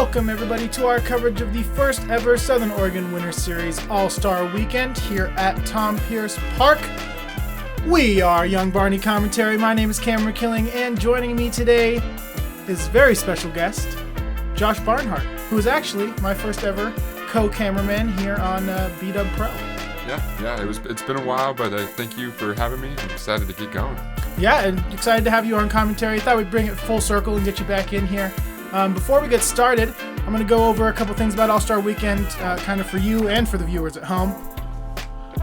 Welcome everybody to our coverage of the first ever Southern Oregon Winter Series All-Star Weekend here at Tom Pierce Park. We are Young Barney Commentary. My name is Cameron Killing, and joining me today is very special guest, Josh Barnhart, who is actually my first ever co-cameraman here on BDub Pro. Yeah, it's been a while, but thank you for having me. I'm excited to get going. Yeah, and excited to have you on commentary. Thought we'd bring it full circle and get you back in here. Before we get started, I'm going to go over a couple things about All-Star Weekend, kind of for you and for the viewers at home.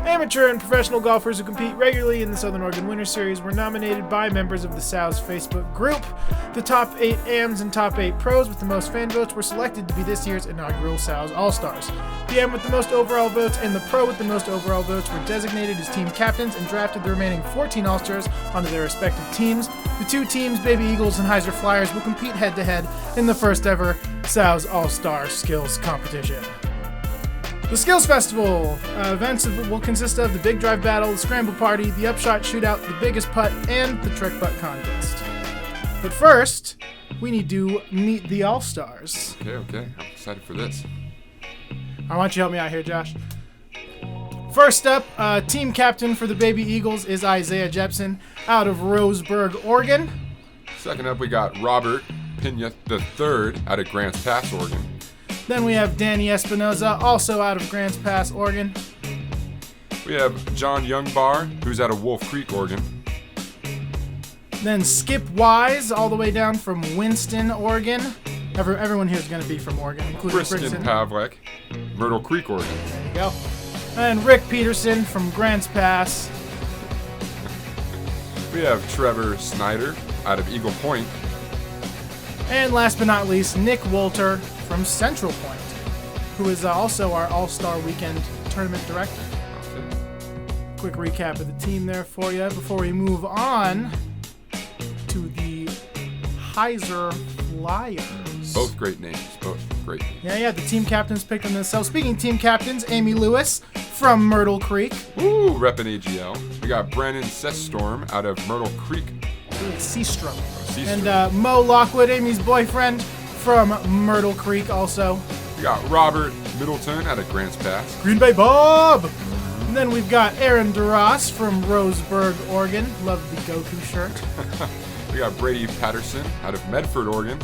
Amateur and professional golfers who compete regularly in the Southern Oregon Winter Series were nominated by members of the SOWS Facebook group. The top 8 AMs and top 8 pros with the most fan votes were selected to be this year's inaugural SOWS All-Stars. The AM with the most overall votes and the pro with the most overall votes were designated as team captains and drafted the remaining 14 All-Stars onto their respective teams. The two teams, Baby Eagles and Heiser Flyers, will compete head-to-head in the first ever SOWS All-Star Skills Competition. The Skills Festival events will consist of the Big Drive Battle, the Scramble Party, the Upshot Shootout, the Biggest Putt, and the Trick Putt Contest. But first, we need to meet the All-Stars. Okay. I'm excited for this. Why don't you help me out here, Josh? First up, team captain for the Baby Eagles is Isaiah Jepson out of Roseburg, Oregon. Second up, we got Robert Pena III out of Grants Pass, Oregon. Then we have Danny Espinoza, also out of Grants Pass, Oregon. We have John Youngbar, who's out of Wolf Creek, Oregon. Then Skip Wise, all the way down from Winston, Oregon. Everyone here is going to be from Oregon, including Briskin Pavlik, Myrtle Creek, Oregon. There you go. And Rick Peterson from Grants Pass. We have Trevor Snyder out of Eagle Point. And last but not least, Nick Wolter from Central Point, who is also our All-Star Weekend Tournament Director. Okay. Quick recap of the team there for you before we move on to the Heiser Flyers. Both great names. Yeah, the team captains picked on themselves. Speaking of team captains, Amy Lewis from Myrtle Creek. Ooh, reppin' AGL. We got Brandon Sestorm out of Myrtle Creek. Seastrom. Seastrom. And Mo Lockwood, Amy's boyfriend, from Myrtle Creek also. We got Robert Middleton out of Grants Pass. Green Bay Bob! And then we've got Aaron DeRoss from Roseburg, Oregon. Love the Goku shirt. We got Brady Patterson out of Medford, Oregon.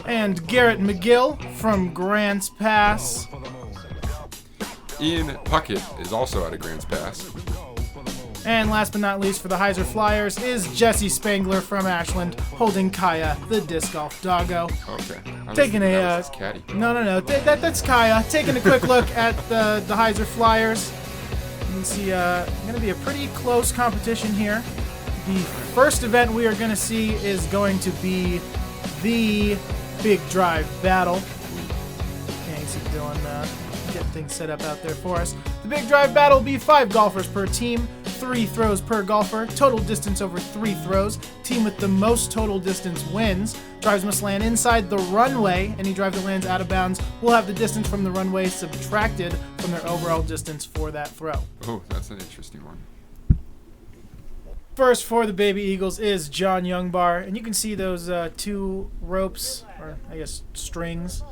And Garrett McGill from Grants Pass. Ian Puckett is also out of Grants Pass. And last but not least for the Heiser Flyers is Jesse Spangler from Ashland, holding Kaya, the disc golf doggo. Okay. That's That's Kaya. Taking a quick look at the Heiser Flyers. You can see going to be a pretty close competition here. The first event we are going to see is going to be the Big Drive Battle. Thanks for Dylan getting things set up out there for us. The Big Drive Battle will be 5 golfers per team. 3 throws per golfer, total distance over 3 throws. Team with the most total distance wins. Drives must land inside the runway. Any drive that lands out of bounds will have the distance from the runway subtracted from their overall distance for that throw. Oh, that's an interesting one. First for the Baby Eagles is John Youngbar, and you can see those 2 ropes, or I guess strings,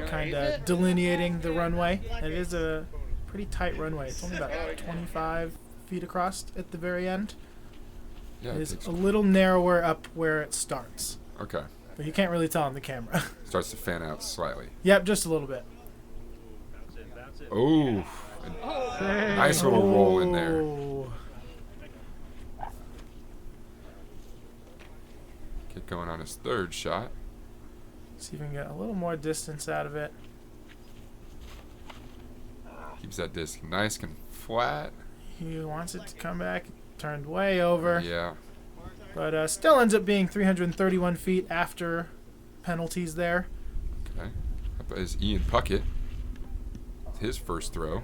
kind of delineating the runway. It is a pretty tight runway. It's only about 25 feet across at the very end. Yeah, it is a little narrower up where it starts. Okay. But you can't really tell on the camera. Starts to fan out slightly. Yep, just a little bit. Oh, nice little roll in there. Get going on his third shot. See if we can get a little more distance out of it. Keeps that disc nice and flat. He wants it to come back. Turned way over. Yeah. But still ends up being 331 feet after penalties there. Okay. Up is Ian Puckett. His first throw.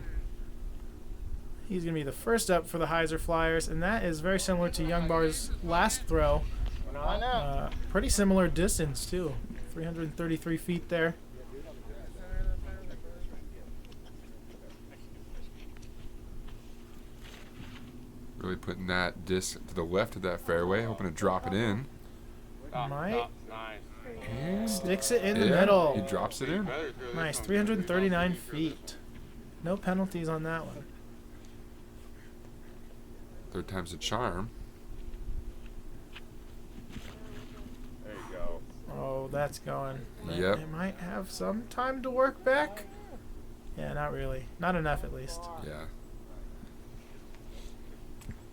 He's going to be the first up for the Heiser Flyers, and that is very similar to Youngbar's last throw. Pretty similar distance, too. 333 feet there. Really putting that disc to the left of that fairway, hoping to drop it in. Might. Sticks it in the Yeah, middle. he drops it in. Nice, 339 feet. No penalties on that one. Third time's a charm. There you go. Oh, that's going. Yep. It might have some time to work back. Yeah, not really. Not enough, at least. Yeah.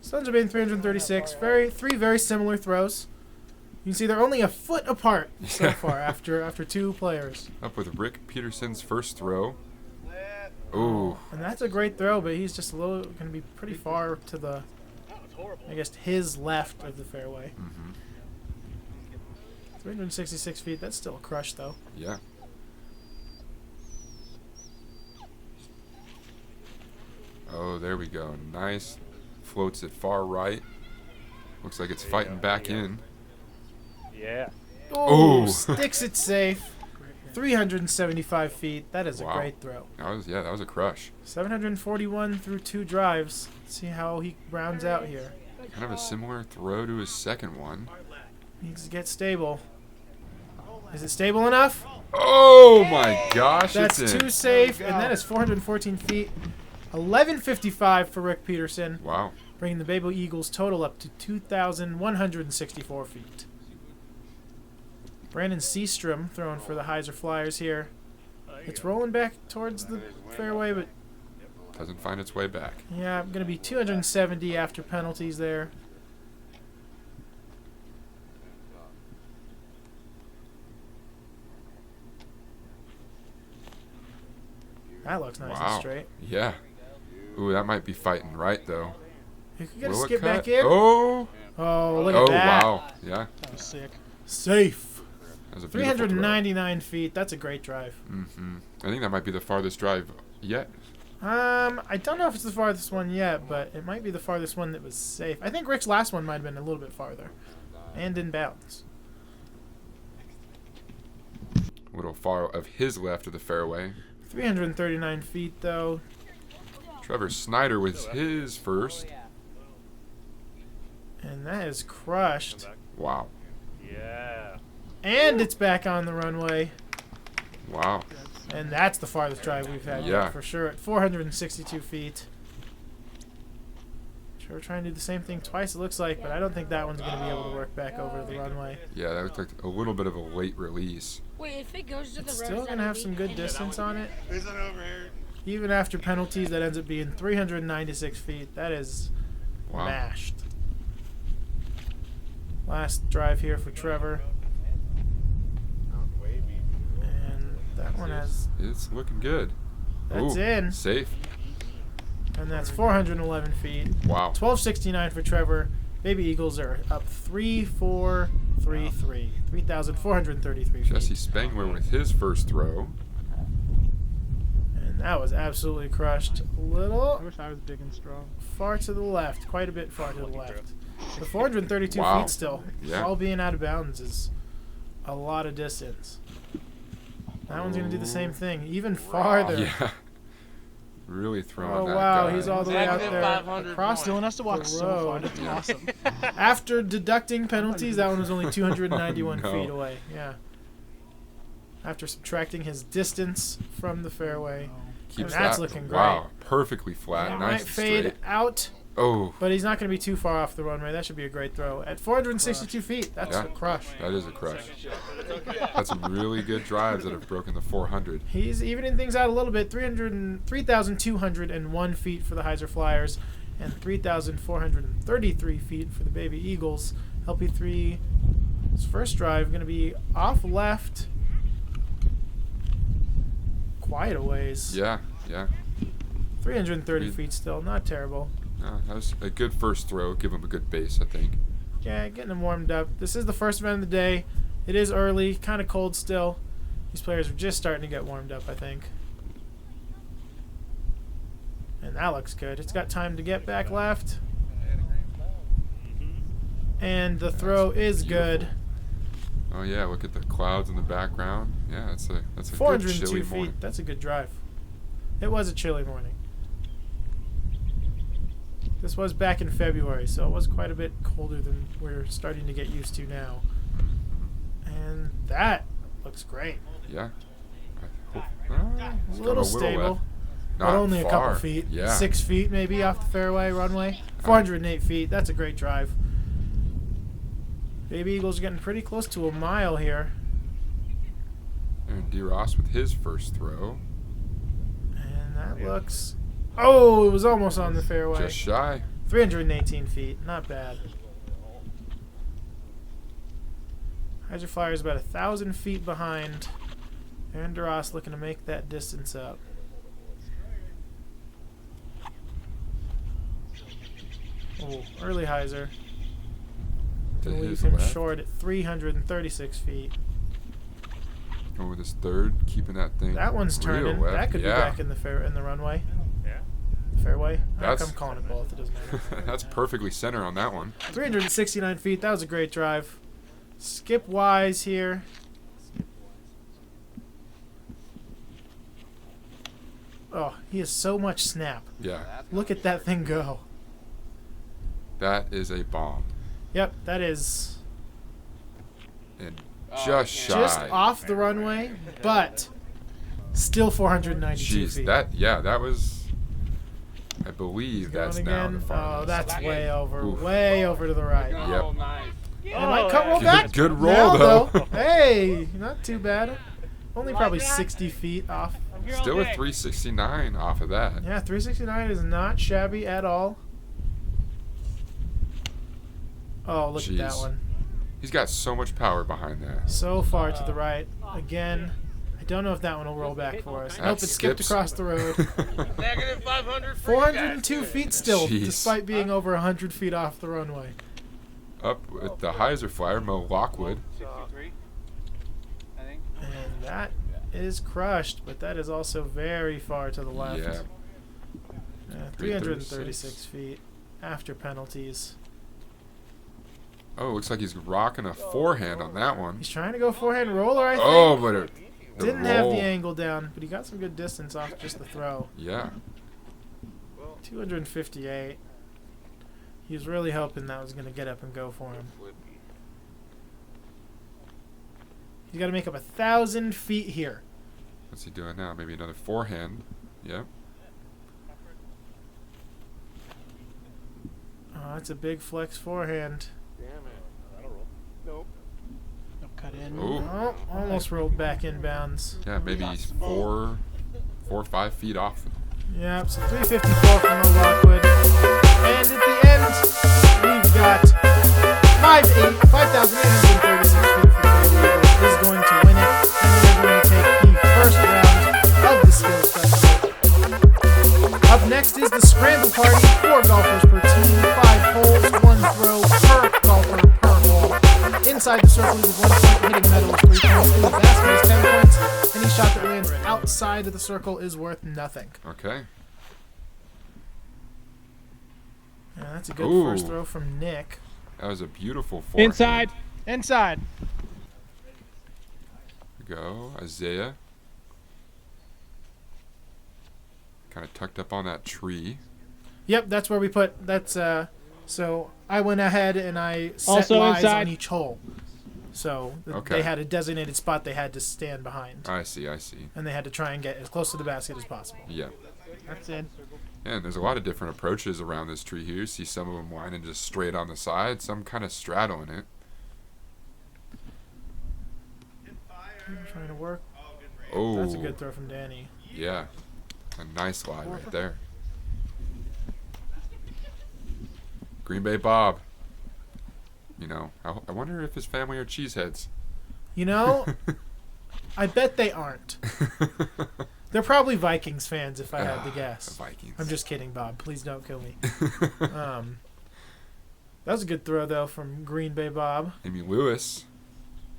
Suns are being 336. Three very similar throws. You can see they're only a foot apart so far after two players. Up with Rick Peterson's first throw. Ooh. And that's a great throw, but he's just going to be pretty far to the, I guess, his left of the fairway. 366 feet. That's still a crush, though. Yeah. Oh, there we go. Nice. Floats it far right. Looks like it's fighting back in. Yeah. Oh, Ooh. sticks it safe. 375 feet. That is Wow. a great throw. That was a crush. 741 through 2 drives. Let's see how he rounds out here. Kind of a similar throw to his second one. Needs to get stable. Is it stable enough? Oh my gosh, That's it's in. too safe, and that is 414 feet. 1155 for Rick Peterson, Wow. bringing the Babel Eagles total up to 2,164 feet. Brandon Seastrom throwing for the Heiser Flyers here. It's rolling back towards the fairway, but Doesn't find its way back. yeah, going to be 270 after penalties there. That looks nice and Wow. straight. Yeah. Ooh, that might be fighting right though. You can get a Will it skip cut? back in. Oh. Oh, look Oh at that. wow. Yeah. That was sick. Safe. That was a beautiful throw. 399 feet. That's a great drive. I think that might be the farthest drive yet. I don't know if it's the farthest one yet, but it might be the farthest one that was safe. I think Rick's last one might have been a little bit farther. And in bounds. A little far of his left of the fairway. 339 feet, though. Trevor Snyder with his first. And that is crushed. Wow. Yeah. And it's back on the runway. Wow. And that's the farthest drive we've had Yeah. yet, for sure, at 462 feet. Sure, we're trying to do the same thing twice, it looks like, but I don't think that one's going to be able to work back over the runway. Yeah, that looked like a little bit of a late release. Wait, if it goes to the It's road, still going to have some good distance on it. Isn't over here. Even after penalties, that ends up being 396 feet. That is Wow. mashed. Last drive here for Trevor. And that one has... It's looking good. That's Ooh, in. Safe. And that's 411 feet. Wow. 1269 for Trevor. Baby Eagles are up 3,433. 3,433 feet. Jesse Spangler with his first throw. And that was absolutely crushed. A I little wish I was big and strong. far to the left. Quite a bit far to the left. But 432 Wow. feet still. Yeah. All being out of bounds is a lot of distance. That one's going to do the same thing. Even farther. Yeah. Really throwing Oh, that wow. guy. He's all the way out Negative there. 500 Across Dylan has to walk the so far. road. That's awesome. After deducting penalties, that one was only 291 Oh, no. feet away. Yeah. After subtracting his distance from the fairway. Keeps And that's that, looking great. Wow. Perfectly flat. It Nice might and fade straight. out, Oh, but he's not going to be too far off the runway. That should be a great throw. At 462 feet, that's Yeah. a crush. that is a crush. That's some really good drives that have broken the 400. He's evening things out a little bit. 3,201 feet for the Heiser Flyers and 3,433 feet for the Baby Eagles. LP3's first drive going to be off left. Quite a ways. Yeah, yeah. 330 feet still. Not terrible. That was a good first throw. Give him a good base, I think. Yeah, getting him warmed up. This is the first event of the day. It is early, kind of cold still. These players are just starting to get warmed up, I think. And that looks good. It's got time to get back left. And the throw is good. Oh yeah, look at the clouds in the background. Yeah, that's a good 402 chilly feet. morning. That's a good drive. It was a chilly morning. This was back in February, so it was quite a bit colder than we're starting to get used to now. And that looks great. Yeah. A little stable, left. but Not only a far. couple feet. Yeah. 6 feet maybe off the fairway runway. 408 feet. That's a great drive. Baby Eagle's getting pretty close to a mile here. And D. Ross with his first throw. And that looks... Oh, it was almost on the fairway. Just shy. 318 feet. Not bad. Hyzer Flyer's about 1,000 feet behind. Aaron DeRoss looking to make that distance up. Oh, early Hyzer. To Gonna leave his him left. short at 336 feet. Going with his third, keeping that thing. That one's real turning. left. That could Yeah. be back in the runway. Yeah. Fairway. That's- I'm calling it both. It doesn't matter. That's perfectly center on that one. 369 feet. That was a great drive. Skip wise here. Oh, he has so much snap. Yeah. Look at that thing go. That is a bomb. Yep, that is And just shy. just off the runway, but still 492 Jeez, feet. that was. I believe Going that's now the again. farthest. Oh, that's way over, Oof. way over to the right. Yep. Nice. It might cut roll Good- back. good roll, Now, though. Hey, not too bad. Only probably 60 feet off. Still a 369 off of that. Yeah, 369 is not shabby at all. Oh, look at that Jeez. one. He's got so much power behind that. So far to the right. Again, I don't know if that one will roll back for us. That Nope, it skipped skips. across the road. Negative 500. 402 feet still, Jeez. despite being over 100 feet off the runway. Up with the Hyzer Flyer, Mo Lockwood. 63. I think. And that is crushed, but that is also very far to the left. Yeah. 336 feet after penalties. Oh, looks like he's rocking a forehand on that one. He's trying to go forehand roller, I think. Oh, but it Didn't have roll. the angle down, but he got some good distance off just the throw. Yeah. 258. He was really hoping that was going to get up and go for him. He's got to make up 1,000 feet here. What's he doing now? Maybe another forehand. Yep. Oh, that's a big flex forehand. Damn it. That'll roll. Nope. Cut in. Ooh. Oh, almost rolled back inbounds. Yeah, maybe he's 4 or 5 feet off. Yep, so 354 from Mo Lockwood. And at the end, we've got 5,836 feet for Baby Eagle. Is going to win it, and they're going to take the first round of the Skills Festival. Up next is the Scramble Party. 4 golfers per team, 5 holes, 1 throw per golfer per hole. Inside the circle is 1 point, hitting metal is 3 points, in the basket is 10 points. Any shot that lands outside of the circle is worth nothing. Okay. Yeah, that's a good Ooh. first throw from Nick. That was a beautiful forehand. Inside. Go. Isaiah. Kind of tucked up on that tree. Yep, that's where we put. That's so I went ahead and I set Also lies inside. on each hole. So Okay. they had a designated spot they had to stand behind, I see. and they had to try and get as close to the basket as possible. Yeah. That's it. And there's a lot of different approaches around this tree here. You see some of them winding just straight on the side, some kind of straddling it. Trying to work. Oh, That's a good throw from Danny. yeah. A nice lie right there. Green Bay Bob. You know, I wonder if his family are cheeseheads. You know, I bet they aren't. They're probably Vikings fans, if I had to guess. The Vikings. I'm just kidding, Bob. Please don't kill me. That was a good throw, though, from Green Bay Bob. Amy Lewis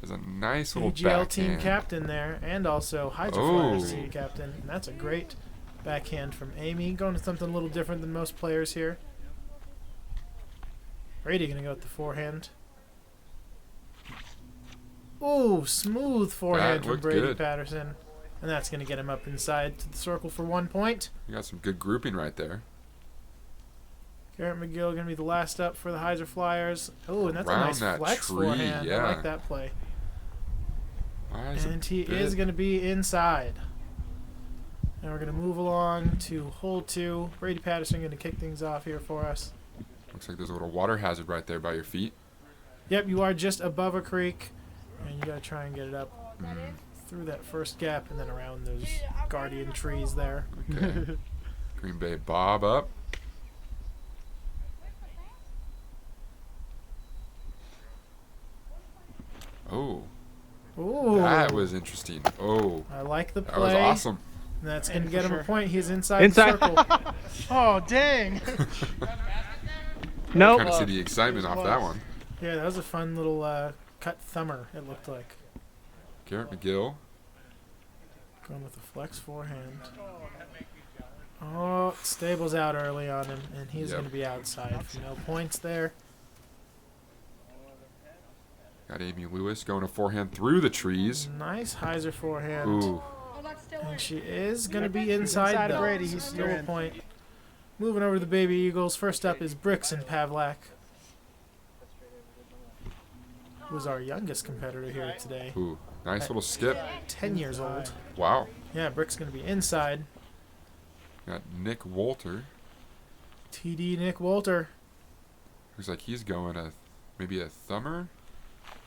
is a nice little AGL team backhand. captain there, and also Hyzer Flyers team captain. And that's a great backhand from Amy. Going to something a little different than most players here. Brady going to go with the forehand. Ooh, smooth forehand That from looked Brady good. Patterson. And that's going to get him up inside to the circle for 1 point. You got some good grouping right there. Garrett McGill going to be the last up for the Hyzer Flyers. Oh, and that's Around a nice that flex tree, forehand. I yeah. like that play. And he is going to be inside. Now we're going to move along to hole 2. Brady Patterson going to kick things off here for us. Looks like there's a little water hazard right there by your feet. Yep, you are just above a creek, and you got to try and get it up through that first gap and then around those guardian trees there. Okay. Green Bay Bob up. Oh, Ooh, that was interesting. Oh, I like the that play. was awesome. And that's going to get him a point. He's inside the circle. Oh, dang. Nope. Kind of see the excitement off that one. Yeah, that was a fun little cut thumber, it looked like. Garrett McGill. Going with a flex forehand. Oh, Stable's out early on him, and he's going to be outside for no points there. Got Amy Lewis going a forehand through the trees. Nice hyzer forehand. Ooh. And she is going to be inside though. Brady. So He's still a still in. point. Moving over to the Baby Eagles. First up is Bricks and Pavlak, who's our youngest competitor here today. Ooh, nice little skip. 10 years old. Wow. Yeah, Brick's going to be inside. Got Nick Wolter. TD Nick Wolter. Looks like he's going maybe a thumber.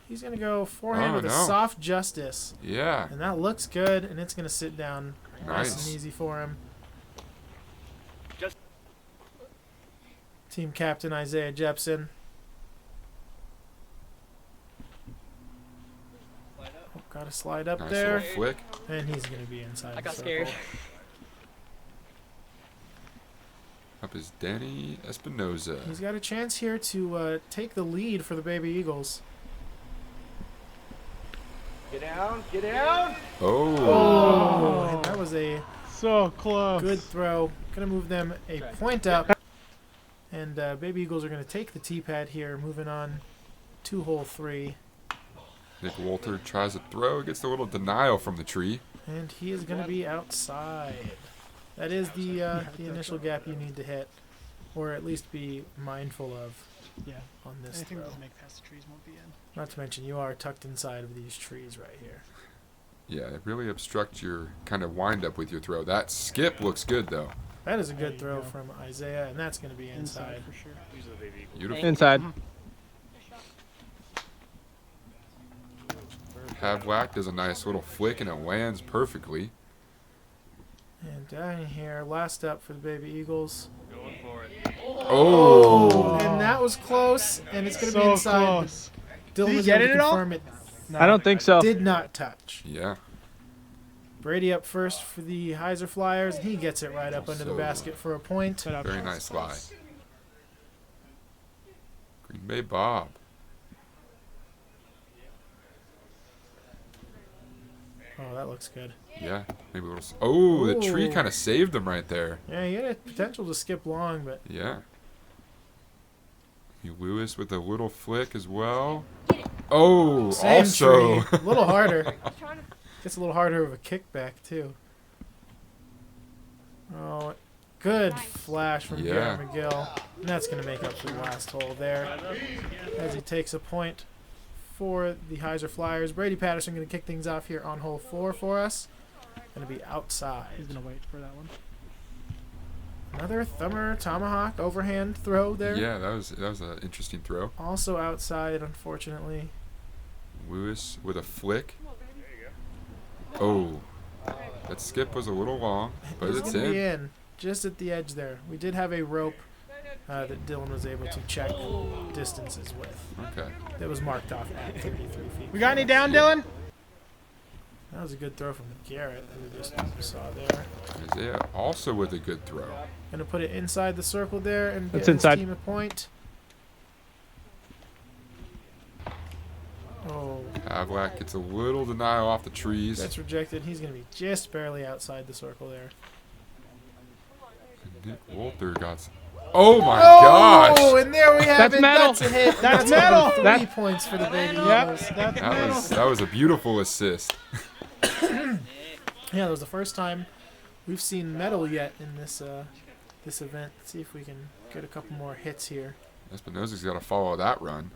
He's going to go forehand Oh, with a no. soft justice. Yeah. And that looks good, and it's going to sit down nice Nice. and easy for him. Just- Team captain Isaiah Jepson. Oh, got to slide up Nice there. little flick. And he's going to be inside I got the circle. scared. Up is Danny Espinoza. He's got a chance here to take the lead for the Baby Eagles. Get down. Get down. Oh. Oh, and that was a So close. good throw. Going to move them a point up. And Baby Eagles are going to take the tee pad here, moving on to hole 3. Nick Wolter tries to throw, gets a little denial from the tree. And he is going to be outside. That is the initial gap you need to hit, or at least be mindful of Yeah. on this Anything throw. that make past the trees won't be in. Not to mention you are tucked inside of these trees right here. Yeah, it really obstructs your kind of wind up with your throw. That skip looks good though. That is a There good you throw go. from Isaiah, and that's going to be inside. for sure. Beautiful. Inside. Pavlak does a nice little flick and it lands perfectly. And down here, last up for the Baby Eagles. Going for it. Oh. And that was close, and it's going to be So inside. close. Dylan he was get able to it at all? confirm it. I don't think so. Did not touch. Yeah. Brady up first for the Heiser Flyers, and he gets it right up under the So- basket for a point. Set up. Very nice lie. Green Bay Bob. Oh, that looks good. Yeah. Maybe a little. Oh, the tree Ooh. kind of saved him right there. Yeah, he had a potential to skip long, but Yeah. Lewis with a little flick as well. Oh, same also. tree. A little harder. Gets a little harder of a kickback, too. Oh, good flash from Yeah. Garrett McGill. And that's going to make up for the last hole there. As he takes a point for the Heiser Flyers. Brady Patterson going to kick things off here on hole 4 for us. Going to be outside. He's gonna wait for that one. Another thumber tomahawk overhand throw there. Yeah, that was an interesting throw. Also outside, unfortunately. Lewis with a flick. Oh, that skip was a little long, but He's it's going to be in. in, just at the edge there. We did have a rope that Dylan was able to check distances with. Okay. That was marked off at 33 feet. We got any down, Dylan? That was a good throw from Garrett, who we just saw there. Isaiah also with a good throw. Going to put it inside the circle there and That's get his inside. team a point. Oh, Pavlak gets a little denial off the trees. that's rejected. He's going to be just barely outside the circle there. Nick Wolter got. Oh my Oh, gosh! and there we have That's it. metal. That's a hit. That's gonna be metal. 3 That- points for the Baby Yep, Eagles. that's metal. That was a beautiful assist. Yeah, that was the first time we've seen metal yet in this this event. Let's see if we can get a couple more hits here. Espinoza's got to follow that run.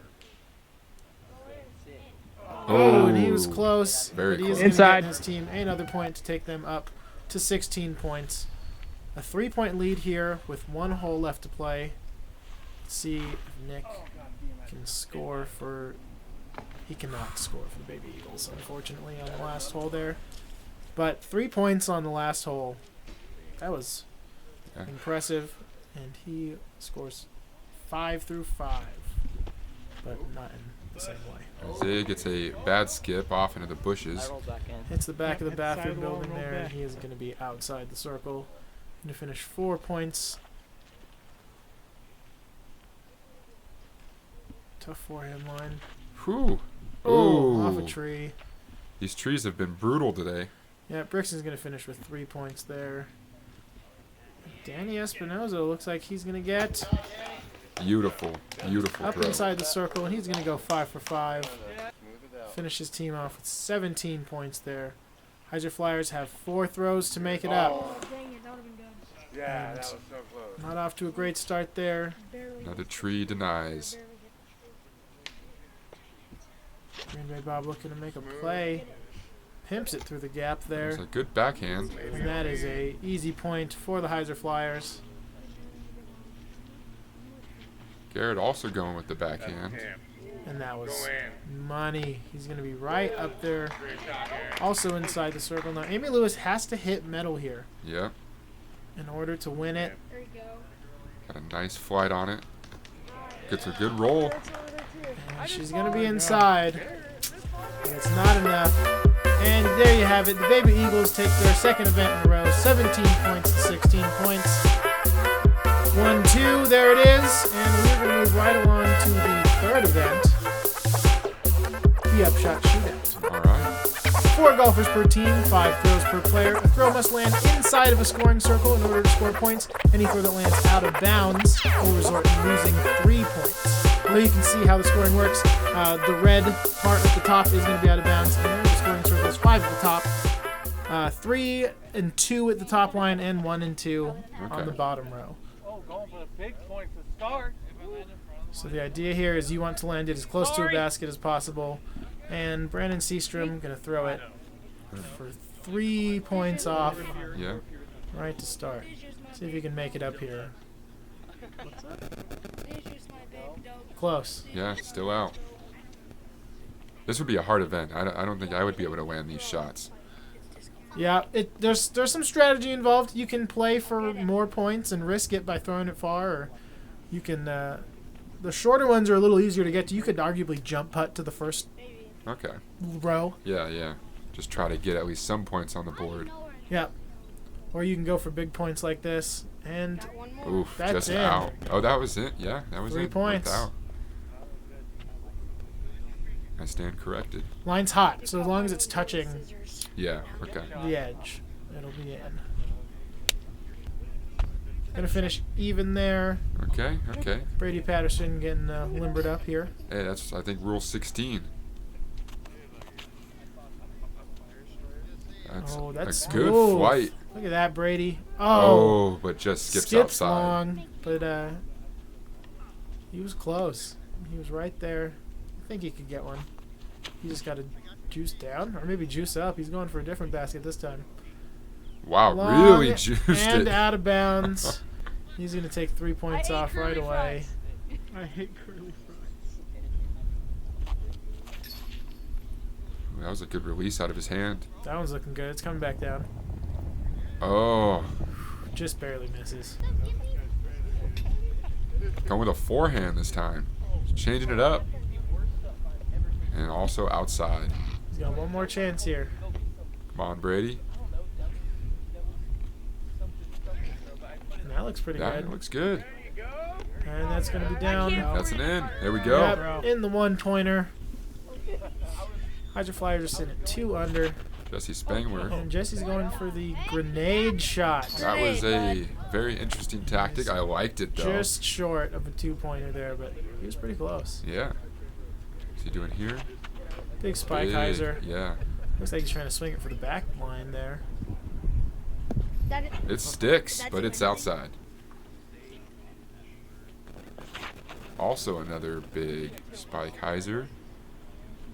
Oh, and he was close. Very but he is close. going to Inside. get his team another point to take them up to 16 points. A 3-point lead here with 1 hole left to play. Let's see if Nick can score for... He cannot score for the Baby Eagles, unfortunately, on the last hole there. But 3 points on the last hole. That was impressive. And he scores 5 through 5. But not in the same way. Isaiah gets a bad skip off into the bushes. Hits the back of the Hit bathroom sidewall, building roll there, and back. he is going to be outside the circle. Going to finish 4 points. Tough forehand line. Whew. Oh, off a Ooh. tree. These trees have been brutal today. Yeah, Brixton's going to finish with 3 points there. Danny Espinoza looks like he's going to get Beautiful, beautiful up throw. inside the circle, and he's going to go 5 for 5. Finish his team off with 17 points there. Heiser Flyers have 4 throws to make it up. Dang it, that would have been good. Yeah, And that was so close. not off to a great start there. Barely. Another tree denies. Barely hit. Green Bay Bob looking to make a play. Pimps it through the gap there. There's a good backhand. And that is a easy point for the Heiser Flyers. Garrett also going with the backhand. And that was money. He's going to be right up there. Also inside the circle. Now, Amy Lewis has to hit metal here Yep. in order to win it. There you go. Got a nice flight on it. Gets a good roll. That's over there too. And she's going to be inside. But it's not enough. And there you have it. The Baby Eagles take their second event in a row. 17 points to 16 points. 1-2. There it is. And we're going to move right along to the third event. The Upshot Shootout. All right. 4 golfers per team, 5 throws per player. A throw must land inside of a scoring circle in order to score points. Any throw that lands out of bounds will result in losing 3 points. Well, you can see how the scoring works. The red part at the top is going to be out of bounds. And the scoring circle is 5 at the top, 3 and 2 at the top line, and 1 and 2 on Okay. the bottom row. Oh, going for the big points to start. So the idea here is you want to land it as close to a basket as possible. And Brandon Seastrom going to throw it for 3 points off Yeah. right to start. See if you can make it up here. Close. Yeah. Still out. This would be a hard event. I don't think I would be able to land these shots. Yeah, there's some strategy involved. You can play for more points and risk it by throwing it far, or you can. The shorter ones are a little easier to get to. You could arguably jump putt to the first Okay. row. Yeah. Yeah. Just try to get at least some points on the board. Yeah. Or you can go for big points like this. And Oof. That's just in. out. Oh, that was it. Yeah. That was 3 it. points. Worked out. I stand corrected. line's hot, so as long as it's touching Yeah. Okay. the edge, it'll be in. Gonna finish even there. Okay. Okay. Brady Patterson getting limbered up here. Hey, that's I think rule 16. That's Oh, that's a good smooth. flight. Look at that, Brady. Oh, but just skips outside. long, but he was close. He was right there. I think he could get one. He just got to juice down, or maybe juice up. He's going for a different basket this time. Wow, Long really juiced and it. out of bounds. He's going to take 3 points off right away. I hate curly fries. That was a good release out of his hand. That one's looking good. It's coming back down. Oh, Just barely misses. going with a forehand this time. Changing it up. And also outside. He's got one more chance here. Come on, Brady. And that looks pretty That good. looks good. And that's going to be down. That's an in. There we go. Yep, in the 1-pointer. Hydro Flyers are sitting at 2 under. Jesse Spangler. And Jesse's going for the grenade shot. That was a very interesting tactic. I liked it, though. Just short of a 2-pointer there, but he was pretty close. Yeah. What's he doing here? Big spike Big, hyzer. Yeah. Looks like he's trying to swing it for the back line there. It sticks, but it's outside. Also another big spike hyzer.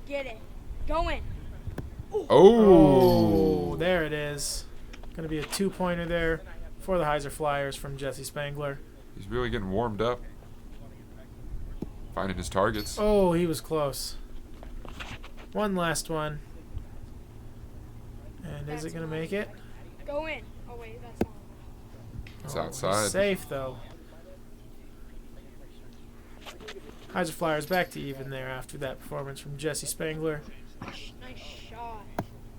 Get it. Going. Oh, there it is. Going to be a 2-pointer there for the Heiser Flyers from Jesse Spangler. He's really getting warmed up. Finding his targets. Oh, he was close. One last one. And is it going to make it? Go in. Oh, wait, that's not. It's Oh, outside. he's safe, though. Heiser Flyers back to even there after that performance from Jesse Spangler. Nice shot.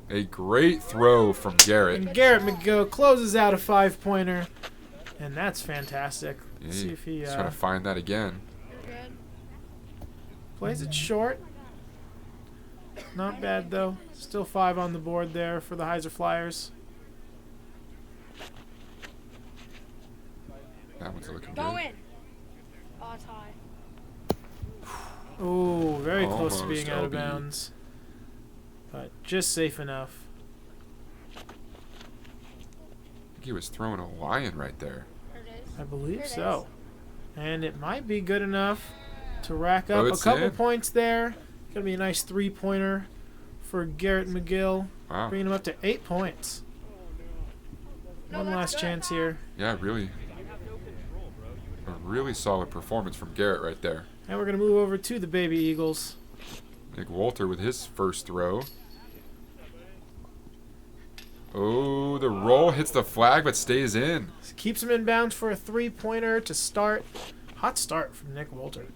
A great throw from Garrett. And Garrett McGill closes out a 5-pointer. And that's fantastic. Yeah, Let's see if he he's trying to find that again. You're good. plays it short. Not bad, though. Still 5 on the board there for the Heiser Flyers. That one's looking Go good. in. Oh, it's high. Oh, very close to Almost being out of LB. bounds. But just safe enough. I think he was throwing a lion right there. There it is. I believe There it so. And it might be good enough to rack Oh, up a it's couple in. points there. Gonna be a nice 3-pointer for Garrett McGill, Wow. bringing him up to 8 points. No, One that's last good. chance here. Yeah, really. A really solid performance from Garrett right there. And we're gonna move over to the Baby Eagles. Nick Walter with his first throw. Oh, the roll hits the flag but stays in. Keeps him in bounds for a 3-pointer to start. Hot start from Nick Walter.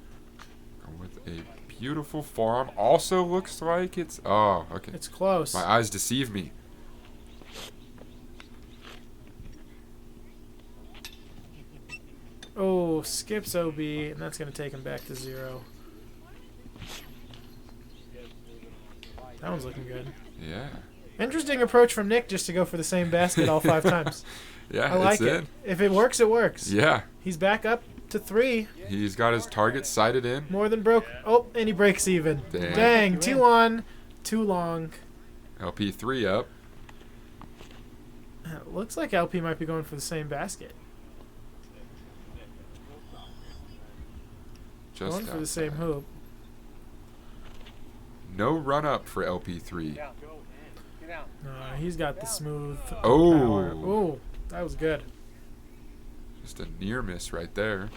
With a beautiful forearm. Also looks like it's... Oh, okay. It's close. My eyes deceive me. Oh, skips OB, and that's going to take him back to 0. That one's looking good. Yeah. Interesting approach from Nick just to go for the same basket all 5 times. Yeah, I like it's it. in. If it works, it works. Yeah. He's back up to 3. He's got his target sighted in. More than broke. Oh, and he breaks even. Dang. Dang, 2 on, too long. LP3 up. It looks like LP might be going for the same basket. Just Going for the same outside. hoop. No run up for LP3. Get out. He's got the smooth Oh. power. Oh, that was good. Just a near miss right there.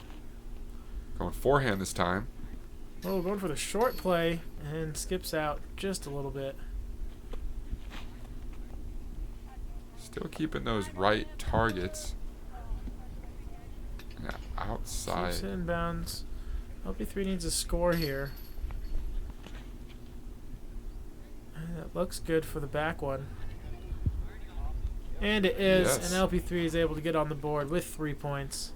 Going forehand this time. Oh, going for the short play and skips out just a little bit. Still keeping those right targets. Yeah, outside. Keeps it in bounds. LP3 needs a score here. And that looks good for the back one. And it is, Yes. and LP3 is able to get on the board with 3 points.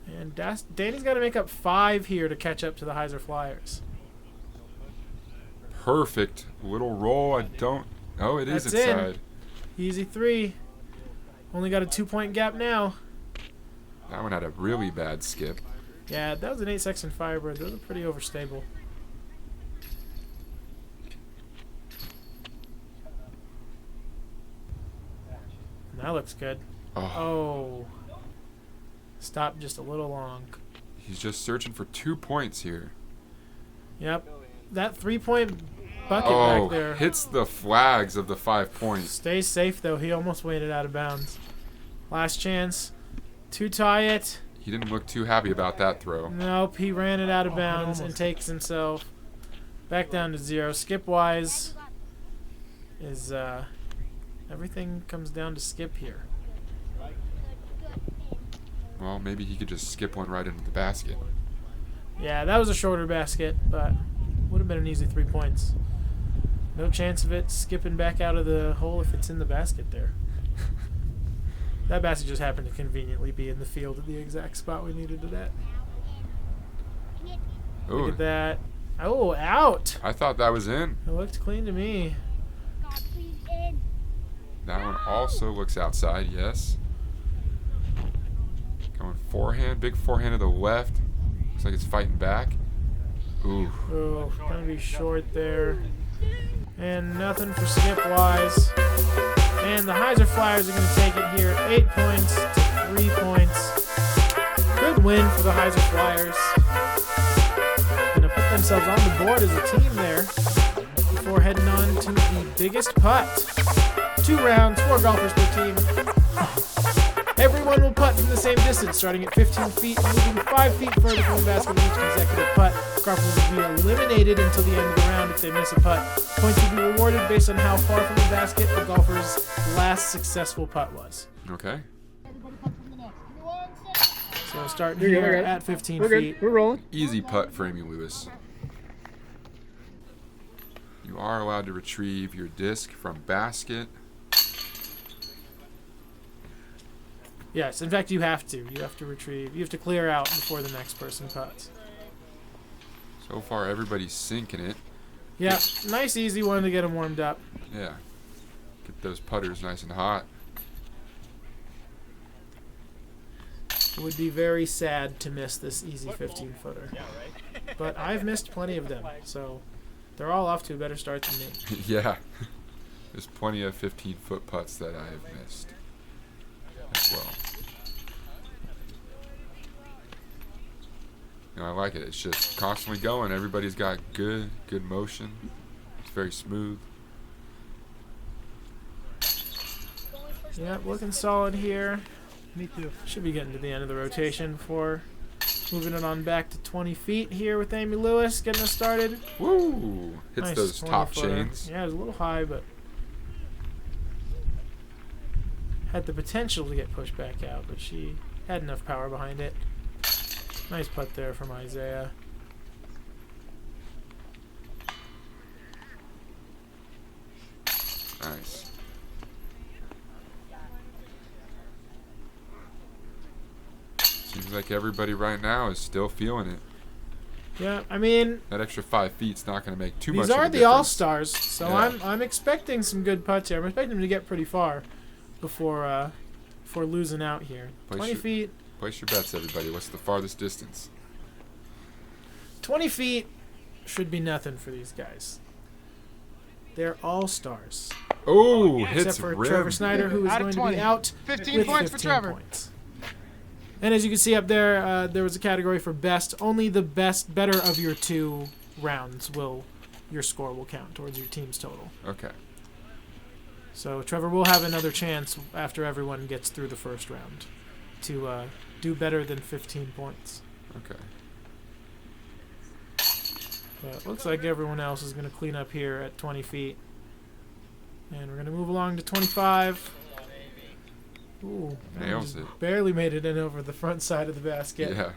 And Danny's got to make up 5 here to catch up to the Heiser Flyers. Perfect little roll. I don't... Oh, it is That's in. inside. Easy 3. Only got a 2-point gap now. That one had a really bad skip. Yeah, that was an 8-section Firebird. Those are pretty overstable. That looks good. Oh, Oh. Stopped just a little long. he's just searching for 2 points here. Yep. That 3-point bucket Oh, back there. hits the flags of the 5 points. Stays safe, though. He almost waded out of bounds. Last chance to tie it. He didn't look too happy about that throw. Nope, he ran it out of bounds and takes himself back down to 0. Skip-wise is, everything comes down to Skip here. Well, maybe he could just skip one right into the basket. Yeah, that was a shorter basket, but would have been an easy 3 points. No chance of it skipping back out of the hole if it's in the basket there. That basket just happened to conveniently be in the field at the exact spot we needed it at. Look Ooh, at that. Oh, out! I thought that was in. It looked clean to me. God, please in. That one also looks outside, yes. Going forehand, big forehand to the left. Looks like it's fighting back. Ooh, Oh, gonna be short there. And nothing for Skip-wise. And the Heiser Flyers are going to take it here. 8 points to 3 points. Good win for the Heiser Flyers. Going to put themselves on the board as a team there. before heading on to the biggest putt. 2 rounds, 4 golfers per team. Everyone will putt from the same distance, starting at 15 feet and moving 5 feet further from the basket with each consecutive putt. Golfers will be eliminated until the end of the round if they miss a putt. Points will be rewarded based on how far from the basket the golfer's last successful putt was. Okay. So starting You're good, here we're good. at 15 We're feet. good. We're rolling. Easy putt for Amy Lewis. You are allowed to retrieve your disc from basket. Yes, in fact, you have to. You have to retrieve. You have to clear out before the next person putts. So far, everybody's sinking it. Yeah, nice, easy one to get them warmed up. Yeah. Get those putters nice and hot. It would be very sad to miss this easy 15-footer. But I've missed plenty of them, so they're all off to a better start than me. Yeah. There's plenty of 15-foot putts that I have missed as well. You know, I like it. It's just constantly going. Everybody's got good motion. It's very smooth. Yep, looking solid here. Me too. Should be getting to the end of the rotation before moving it on back to 20 feet here with Amy Lewis getting us started. Woo! Hits Nice those top 20-footer. chains. Yeah, it was a little high, but had the potential to get pushed back out, but she had enough power behind it. Nice putt there from Isaiah. Nice. Seems like everybody right now is still feeling it. Yeah, I mean, That extra 5 feet's not going to make too much these of a are the difference. All-Stars, so Yeah. I'm expecting some good putts here. I'm expecting them to get pretty far before losing out here. Place 20 your- feet. Place your bets, everybody. What's the farthest distance? 20 feet should be nothing for these guys. They're All-Stars. Oh, Except hits for rim. Trevor Snyder, who is Out of going to 20. be out 15 with points 15 for Trevor. points. And as you can see up there, there was a category for best. Only the better of your 2 rounds your score will count towards your team's total. Okay. So Trevor will have another chance after everyone gets through the first round to do better than 15 points. Okay. But it looks like everyone else is going to clean up here at 20 feet. And we're going to move along to 25. Ooh, that one Nails just it. barely made it in over the front side of the basket. Yeah.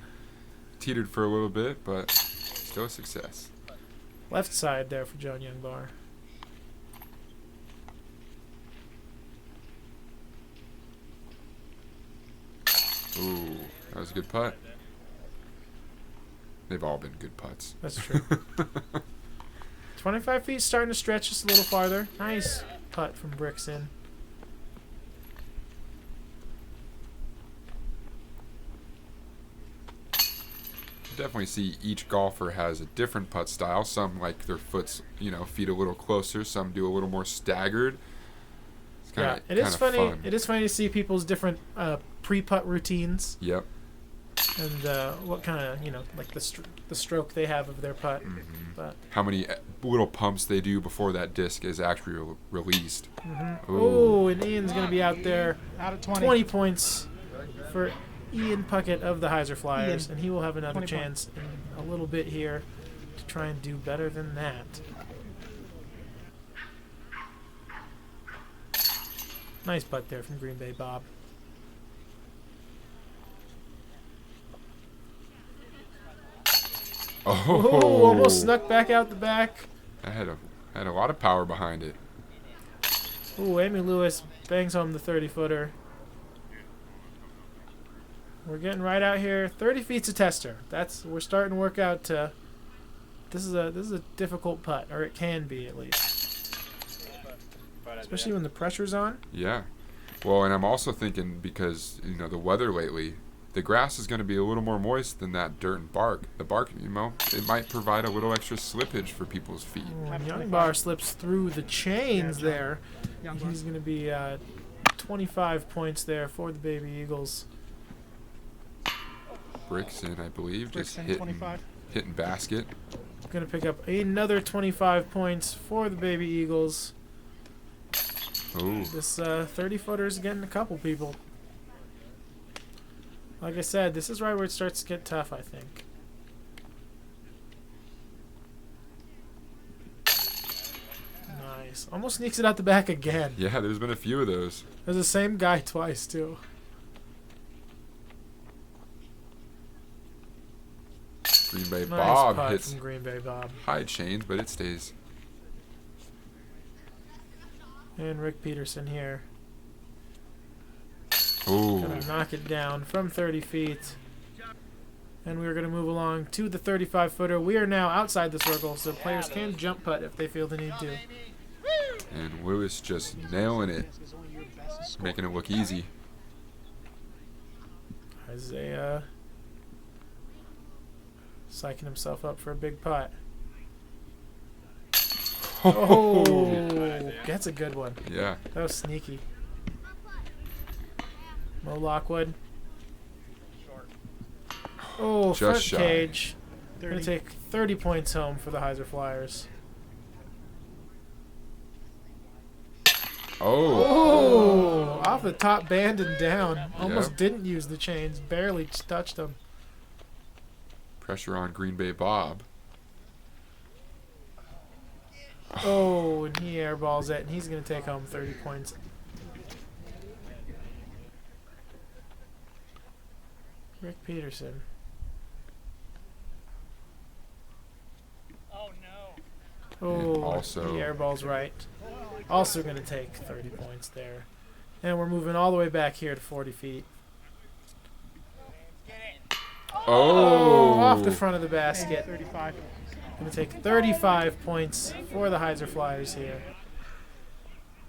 Teetered for a little bit, but still a success. Left side there for John Youngbar. Ooh, that was a good putt. They've all been good putts. That's true. 25 feet starting to stretch just a little farther. Nice putt from Brickson. Definitely see each golfer has a different putt style. Some like their feet a little closer. Some do a little more staggered. It's Yeah, kinda, it is kinda funny. fun. It is funny to see people's different pre-putt routines Yep. and what kind of like the stroke they have of their putt. Mhm. But How many little pumps they do before that disc is actually released. Ooh. oh, and Ian's gonna be out there. Out of 20. 20 points for Ian Puckett of the Heiser Flyers, Ian, and he will have another 20 chance in a little bit here to try and do better than that. Nice putt there from Green Bay Bob. Oh, Oh, almost snuck back out the back. That had a lot of power behind it. Oh, Amy Lewis bangs home the 30-footer. We're getting right out here. 30 feet's a tester. We're starting to work out. This is a difficult putt, or it can be at least, especially when the pressure's on. Yeah. Well, and I'm also thinking because the weather lately, the grass is going to be a little more moist than that dirt and bark. The bark, it might provide a little extra slippage for people's feet. Oh, and Youngbar slips through the chains Yeah, there. Youngbar. He's going to be 25 points there for the Baby Eagles. Brickson, I believe, just Brickson, hitting 25. basket. Going to pick up another 25 points for the Baby Eagles. Ooh. This 30-footer is getting a couple people. Like I said, this is right where it starts to get tough, I think. Nice. Almost sneaks it out the back again. Yeah, there's been a few of those. There's the same guy twice, too. Green Bay Nice Bob putt hits from Green Bay Bob. high chains, but it stays. And Rick Peterson here. Ooh. Gonna knock it down from 30 feet. And we're gonna move along to the 35-footer. We are now outside the circle, so players can jump putt if they feel the need to. And Lewis just nailing it, making it look easy. Isaiah psyching himself up for a big putt. Oh, that's a good one. Yeah. That was sneaky. Mo Lockwood. Oh, Just front shy. cage. Gonna 30. take 30 points home for the Heiser Flyers. Oh. Oh, off the top band and down. Almost Yep. didn't use the chains. Barely touched them. Pressure on Green Bay Bob. Oh, and he airballs it, and he's going to take home 30 points. Rick Peterson. Oh no. Oh, also- he airballs right. Also going to take 30 points there. And we're moving all the way back here to 40 feet. Oh. Off the front of the basket. 35. Going to take 35 points for the Heiser Flyers here.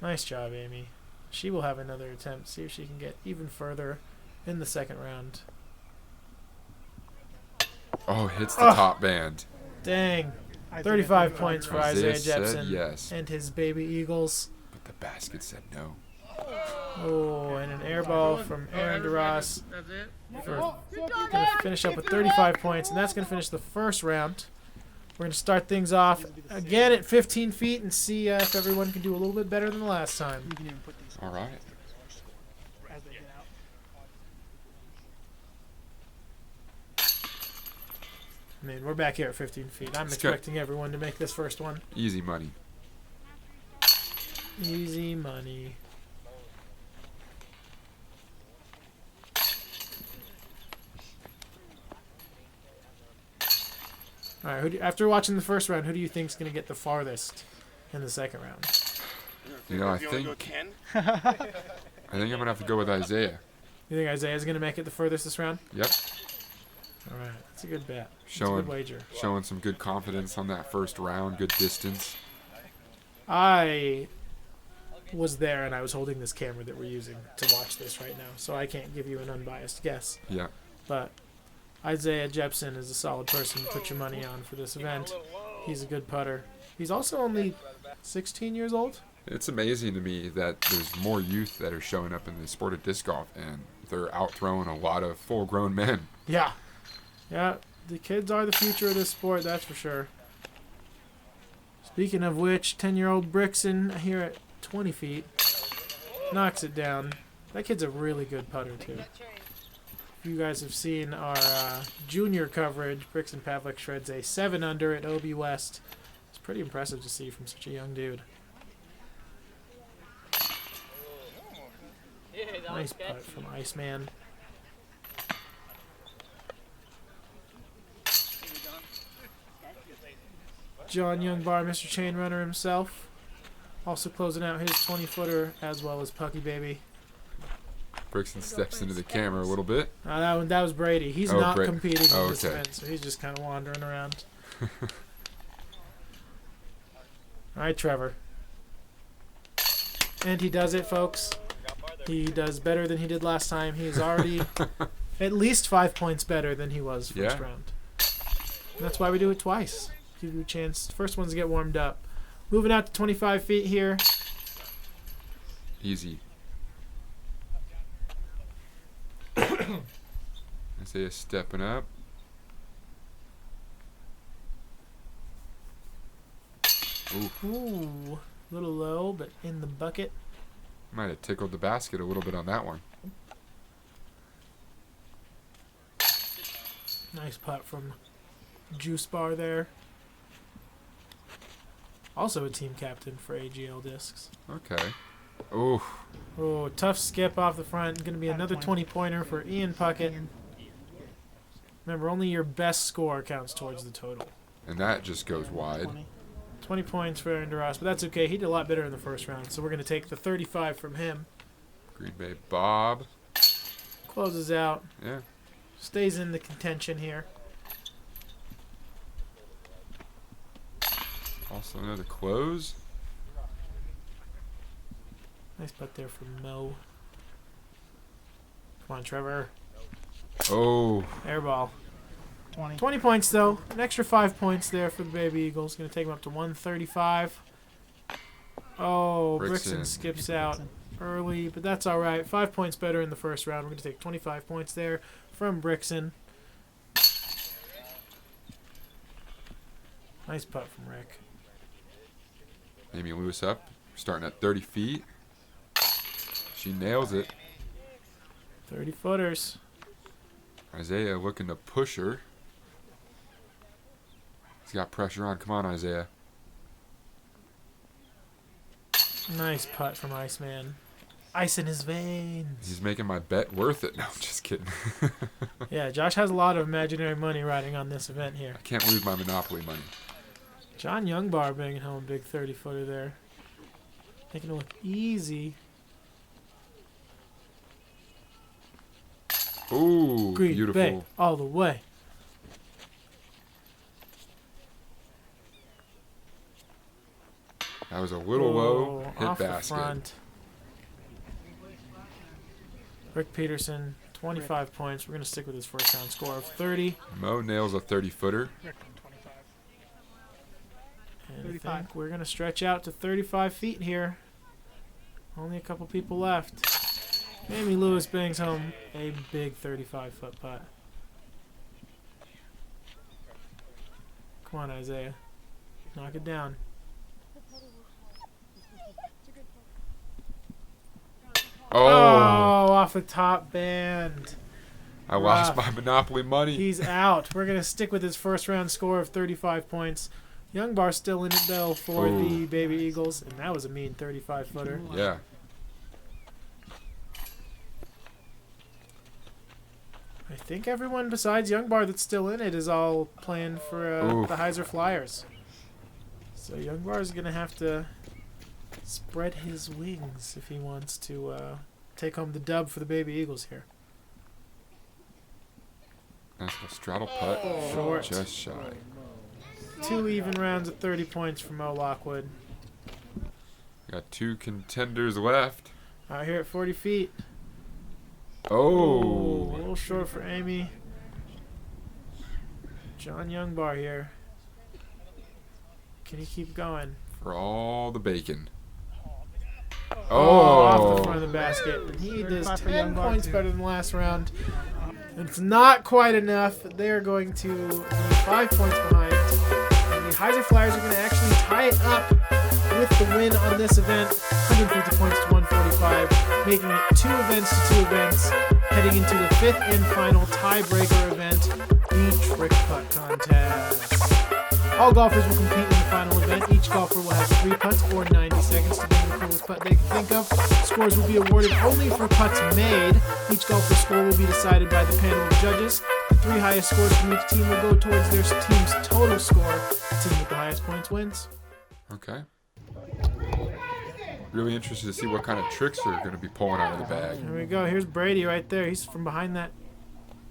Nice job, Amy. She will have another attempt. See if she can get even further in the second round. Oh, hits the top band. Dang. 35 points for Isaiah said Jepson yes, and his Baby Eagles. but the basket said no. Oh, and an air ball from Aaron DeRoss. That's it. Going to finish up with 35 points, and that's going to finish the first round. We're going to start things off again at 15 feet and see if everyone can do a little bit better than the last time. You can even put these All right. as they get out. I mean, we're back here at 15 feet. I'm It's good. expecting everyone to make this first one. Easy money. Easy money. All right. After watching the first round, who do you think is going to get the farthest in the second round? You know, I think I'm gonna have to go with Isaiah. You think Isaiah's going to make it the furthest this round? Yep. All right. That's a good bet. That's a Showing good wager. showing some good confidence on that first round. Good distance. I was there and I was holding this camera that we're using to watch this right now, so I can't give you an unbiased guess. Yeah. But Isaiah Jepson is a solid person to put your money on for this event. He's a good putter. He's also only 16 years old. It's amazing to me that there's more youth that are showing up in the sport of disc golf, and they're out-throwing a lot of full-grown men. Yeah. Yeah, the kids are the future of this sport, that's for sure. Speaking of which, 10-year-old Brixton here at 20 feet knocks it down. That kid's a really good putter, too. If you guys have seen our junior coverage, Brixton Pavlik shreds a 7-under at OB West. It's pretty impressive to see from such a young dude. Nice putt from Iceman. John Youngbar, Mr. Chain Runner himself, also closing out his 20-footer as well as Pucky Baby. Brixton steps into the camera a little bit. That was Brady. He's Oh, not Bra- competing in oh, this okay. event, so he's just kind of wandering around. All right, Trevor. And he does it, folks. He does better than he did last time. He is already at least 5 points better than he was first Yeah. round. And that's why we do it twice. Give you a chance. First ones to get warmed up. Moving out to 25 feet here. Easy. Isaiah stepping up. Ooh, a little low, but in the bucket. Might have tickled the basket a little bit on that one. Nice putt from Juice Bar there. Also a team captain for AGL Discs. Okay. Ooh. Oh, tough skip off the front. Going to be another 20. 20-pointer for Ian Puckett. Remember, only your best score counts towards the total. And that just goes wide. 20 points for Aaron DeRoss, but that's okay. He did a lot better in the first round, so we're going to take the 35 from him. Green Bay Bob. Closes out. Yeah. Stays in the contention here. Also another close. Nice putt there from Mo. Come on, Trevor. Oh. Airball. 20. 20 points, though. An extra 5 points there for the Baby Eagles. Going to take them up to 135. Oh, Brixton. Brixton skips out early, but that's all right. 5 points better in the first round. We're going to take 25 points there from Brixton. Nice putt from Rick. Amy Lewis up. Starting at 30 feet. She nails it. 30-footers. Isaiah looking to push her. He's got pressure on. Come on, Isaiah. Nice putt from Iceman. Ice in his veins. He's making my bet worth it. No, I'm just kidding. Yeah, Josh has a lot of imaginary money riding on this event here. I can't lose my Monopoly money. John Youngbar bringing home a big 30-footer there. Making it look easy. Ooh, Green beautiful. Bay all the way. That was a little low. Hit Off the basket. front. Rick Peterson, 25 points. We're going to stick with his first round score of 30. Mo nails a 30-footer. Rick on 25. And 35. I think we're going to stretch out to 35 feet here. Only a couple people left. Amy Lewis bangs home a big 35-foot putt. Come on, Isaiah. Knock it down. Oh, Off the top band. I lost rough. my Monopoly money. He's out. We're going to stick with his first round score of 35 points. Youngbar still in it, though, for the Baby Eagles. And that was a mean 35-footer. Yeah. I think everyone besides Youngbar that's still in it is all playing for the Heiser Flyers. So Youngbar is going to have to spread his wings if he wants to take home the dub for the Baby Eagles here. Nice little straddle putt. Short. Just shy. 2 even rounds at 30 points for Mo Lockwood. Got 2 contenders left. Out here at 40 feet. Oh. A little short for Amy. John Youngbar here. Can he keep going? For all the bacon. Off the Oh. front of the basket. And he does 35 for 10 Youngbar, points too. better than last round. It's not quite enough. They are going to be 5 points behind. And the Heiser Flyers are going to actually tie it up with the win on this event. 150 points to 145, making it 2 events to 2 events, heading into the 5th and final tiebreaker event, the Trick Putt Contest. All golfers will compete in the final event. Each golfer will have 3 putts or 90 seconds to bring the coolest putt they can think of. Scores will be awarded only for putts made. Each golfer's score will be decided by the panel of judges. The 3 highest scores from each team will go towards their team's total score. The team with the highest points wins. Okay. Really interested to see what kind of tricks are going to be pulling out of the bag. There we go. Here's Brady right there. He's from behind that.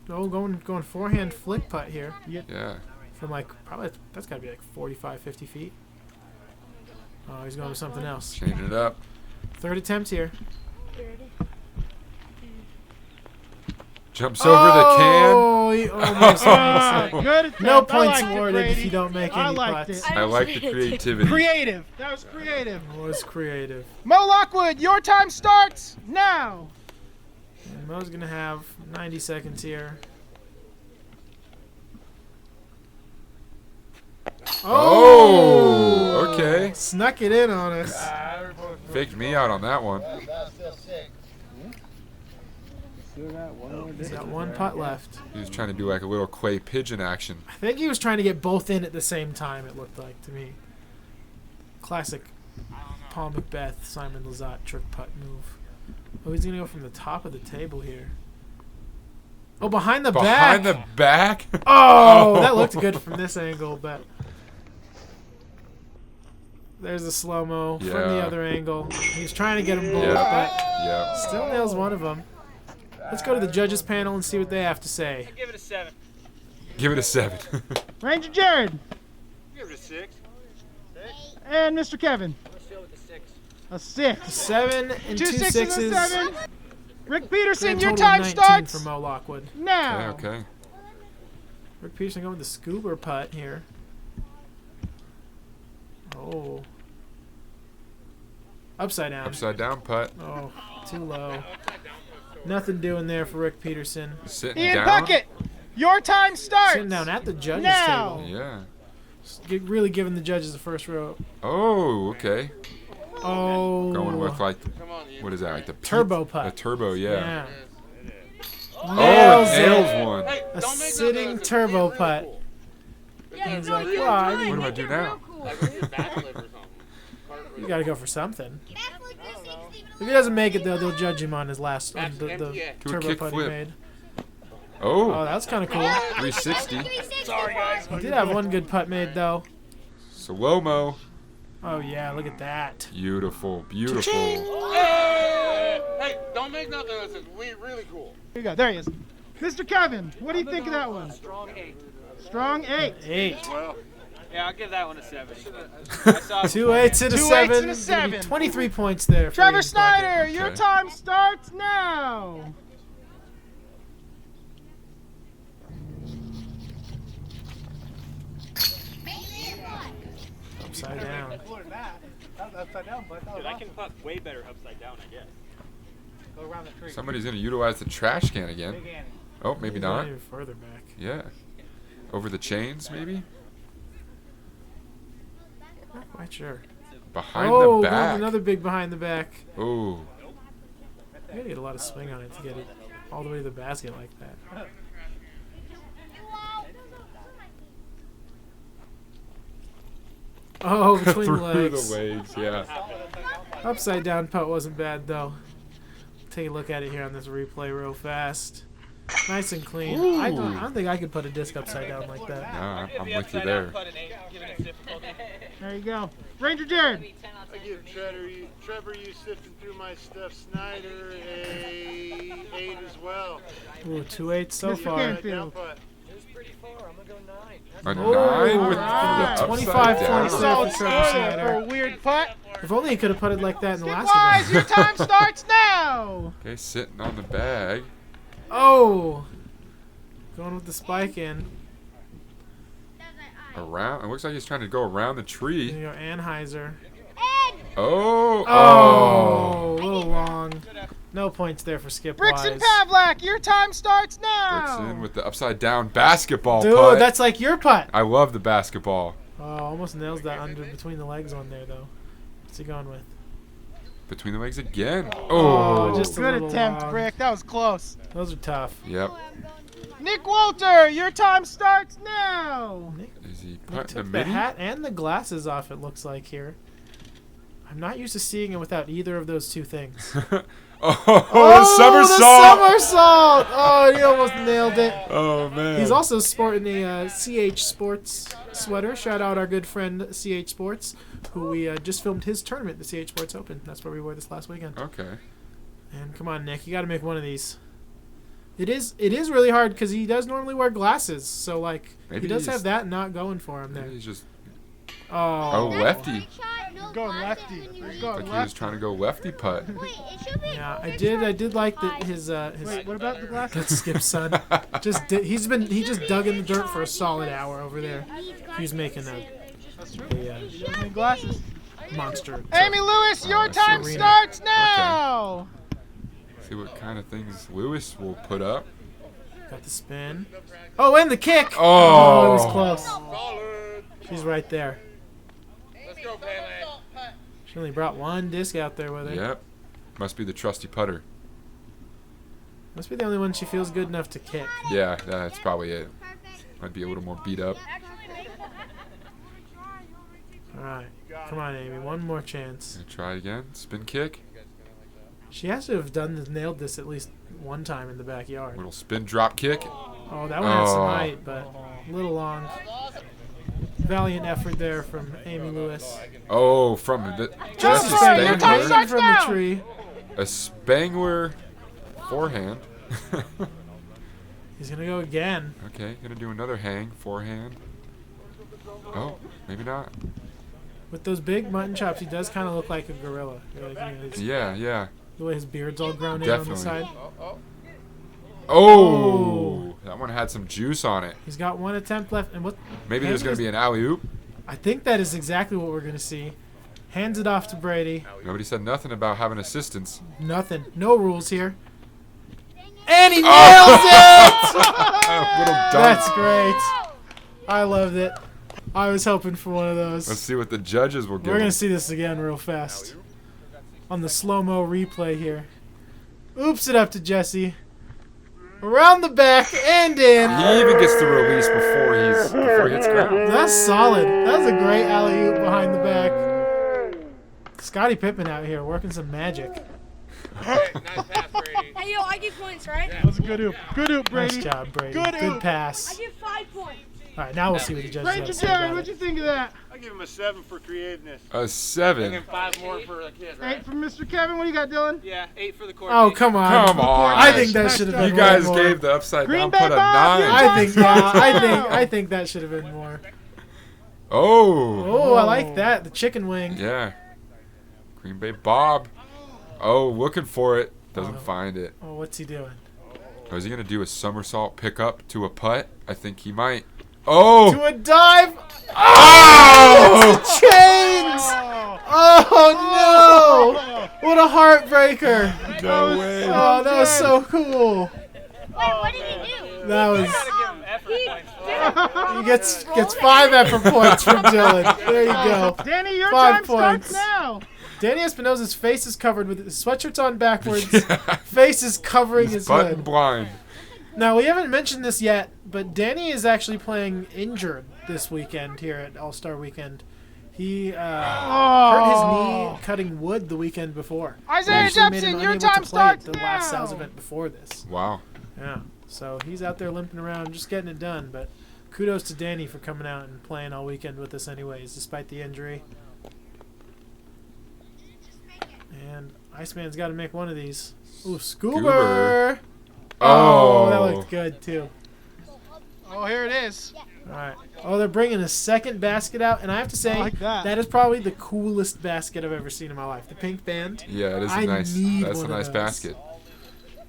Oh, going forehand flick putt here. Yeah. From like, probably, that's got to be like 45, 50 feet. Oh, he's going with something else. Changing it up. 3rd attempt here. Jumps over the can. Oh, he almost missed it. Good attempt. No I points liked it, awarded Brady. if you don't make I any liked putts. it. I like the creativity. Creative. That was creative. It was creative. Mo Lockwood, your time starts now. And Mo's going to have 90 seconds here. Oh, okay. Snuck it in on us. Faked me out on that one. He's got one putt left. He was trying to do like a little clay pigeon action. I think he was trying to get both in at the same time, it looked like to me. Classic Paul Macbeth, Simon Lizotte trick putt move. Oh, he's going to go from the top of the table here. Oh, behind the back. Behind the back? Oh, that looked good from this angle, but there's a slow-mo from the Yeah. other angle. He's trying to get them both, Yeah. but Yeah. still nails one of them. Let's go to the judges panel and see what they have to say. Give it a 7. Give it a 7. Ranger Jared Give it a 6. and Mr. Kevin. Let's go with a 6. A 6. 7 and 2 Two sixes sixes. and a 7. Rick Peterson, Grand your total of time 19 starts for Mo Lockwood. now. Okay. Rick Peterson going with the scuba putt here. Oh. Upside down. Upside down putt. Oh, too low. Nothing doing there for Rick Peterson. Sitting Ian down. Puckett, your time starts Sitting down at the judges now. table. Yeah. Really giving the judges the first row. Oh, okay. Oh. Going with like, what is that? Like the Turbo putt. A turbo, yeah. Yeah. Oh, Nails it it. nails one. A sitting turbo putt. He's like, well, I What mean, do I do now? you got to go for something. If he doesn't make it, though, they'll judge him on his last on the Do a turbo kick putt he flip. made. Oh, Oh, that's kind of cool. 360. Sorry, guys. He did have one good putt made, though. Slow-mo. Oh, yeah, look at that. Beautiful, beautiful. Hey, don't make nothing of this. We really cool. Here you go. There he is. Mr. Kevin, what do you think of that one? Strong 8. Strong 8. 8. Yeah, I'll give that one a 7. 2 8s and a 2 7. 8s and a 7. 23 points there for Trevor Ian Snyder, Puckett. your Okay. time starts now. Upside down. Dude, I can putt way better upside down, I guess. Somebody's going to utilize the trash can again. Oh, maybe He's not. Even further back. Yeah. Over the chains, maybe? Not quite sure. Behind Oh, the going back. another big behind the back. Oh. You gotta get a lot of swing on it to get it all the way to the basket like that. Oh, between Through the legs. the legs, yeah. Upside down putt wasn't bad though. Take a look at it here on this replay real fast. Nice and clean. I don't think I could put a disc upside down like that. Nah, I'm with you there. There you go. Ranger Jared. I give Trevor, you sifting through my stuff, Snyder, a 8 as well. Ooh, 2 8s so Mr. far. Canfield. A 9 Oh, with alright. the 25 upside points down. there Solid for Trevor score for a Snyder. weird putt. If only he could have putted like that in the Skip last Wise, event. your time starts now. Okay, sitting on the bag. Oh! Going with the spike in. Around. It looks like he's trying to go around the There tree. you go, Anheuser. Oh. Oh, a little long. No points there for Skip Brixton Wise. Pavlak, your time starts now. Brixton with the upside down basketball Dude, putt. that's like your putt. I love the basketball. Oh, almost nails that under between the legs one there, though. What's he going with? Between the legs again. Oh, Oh. just a Good little attempt, long. Brick. That was close. Those are tough. Yep. Nick Walter, your time starts now. Nick, Is he Nick putting the took the midi? hat and the glasses off, it looks like here. I'm not used to seeing it without either of those two things. Oh, somersault. The somersault! Oh, he almost nailed it. Oh, man. He's also sporting a CH Sports sweater. Shout out our good friend CH Sports, who we just filmed his tournament, the CH Sports Open. That's where we wore this last weekend. Okay. And come on, Nick, you got to make one of these. It is really hard because he does normally wear glasses, so like Maybe he does he's- have that not going for him there. Maybe he's just Oh, lefty. Going lefty. He's Like going he was left. trying to go lefty putt. yeah, I did like that his Wait, what about the glasses? that's Skip's son. He just dug in the dirt for a solid hour over there. He was making That's true. a He doesn't need glasses. monster. Amy Lewis, your time Serena. starts now. See what kind of things Lewis will put up. Got the spin. Oh, and the kick. Oh. It was close. She's right there. Let's go, Pele. She only brought one disc out there with her. Yep. Must be the trusty putter. Must be the only one she feels good enough to kick. Yeah, that's probably it. Might be a little more beat up. All right. Come on, Amy. One more chance. Gonna try again. Spin kick. She has to have nailed this at least one time in the backyard. Little spin drop kick. Oh, that one had some Oh. height, but a little long. Valiant effort there from Amy Lewis. Oh, from the Just a a Spangler. hanging Spangler. from the tree. A Spangler forehand. He's gonna go again. Okay, gonna do another hang forehand. Oh, maybe not. With those big mutton chops, he does kind of look like a gorilla. Yeah. The way his beard's all grown in Definitely. on the side. Oh, that one had some juice on it. He's got one attempt left, and what? Maybe there's gonna be an alley oop. I think that is exactly what we're gonna see. Hands it off to Brady. Nobody said nothing about having assistance. Nothing. No rules here. And he nails Oh! it! Little dunk. That's great. I loved it. I was hoping for one of those. Let's see what the judges will give. We're going him. to see this again real fast. On the slow-mo replay here. Oops it up to Jesse. Around the back and in. He even gets the release before he hits ground. That's solid. That was a great alley-oop behind the back. Scottie Pippen out here working some magic. Hey, yo, I give points, right? That was a good oop. Good oop, Brady. Nice job, Brady. Good Good oop. pass. I give 5 points. All right, now we'll see what the judges have Ranger to say Jerry, about what'd it. you think of that? I give him a 7 for creativeness. A 7. 5 more for the kid, right? 8 from Mr. Kevin. What do you got, Dylan? Yeah, 8 for the court. Oh, come on. Come on. I think that should have been You guys more. gave the upside Green down Bay put a Bob, 9. I think that should have been more. Oh. Oh, I like that. The chicken wing. Yeah. Green Bay Bob. Oh, looking for it. Doesn't find it. Oh, what's he doing? Oh, is he going to do a somersault pickup to a putt? I think he might. Oh. To a dive. Oh. Chains. Oh, no. What a heartbreaker. No way. Oh, that was so cool. Wait, what did he do? That was. Gotta give him effort points. He gets 5 effort points from Dylan. There you go. Danny, your 5 time points. starts now. Danny Espinosa's face is covered with his sweatshirt's on backwards. Yeah. Face is covering his Button hood. blind. Now, we haven't mentioned this yet, but Danny is actually playing injured this weekend here at All-Star Weekend. He hurt his knee cutting wood the weekend before. Isaiah Actually made him Jepson, your unable to time play starts at the last now. SOWS event before this. Wow. Yeah, so he's out there limping around, just getting it done. But kudos to Danny for coming out and playing all weekend with us anyways, despite the injury. And Iceman's got to make one of these. Ooh, Scuba! Oh, that looked good, too. Oh, here it is. All right. Oh, they're bringing a second basket out, and I have to say, I like that. is probably the coolest basket I've ever seen in my life. The pink band. Yeah, it is I a nice. need That's a one of nice those. basket.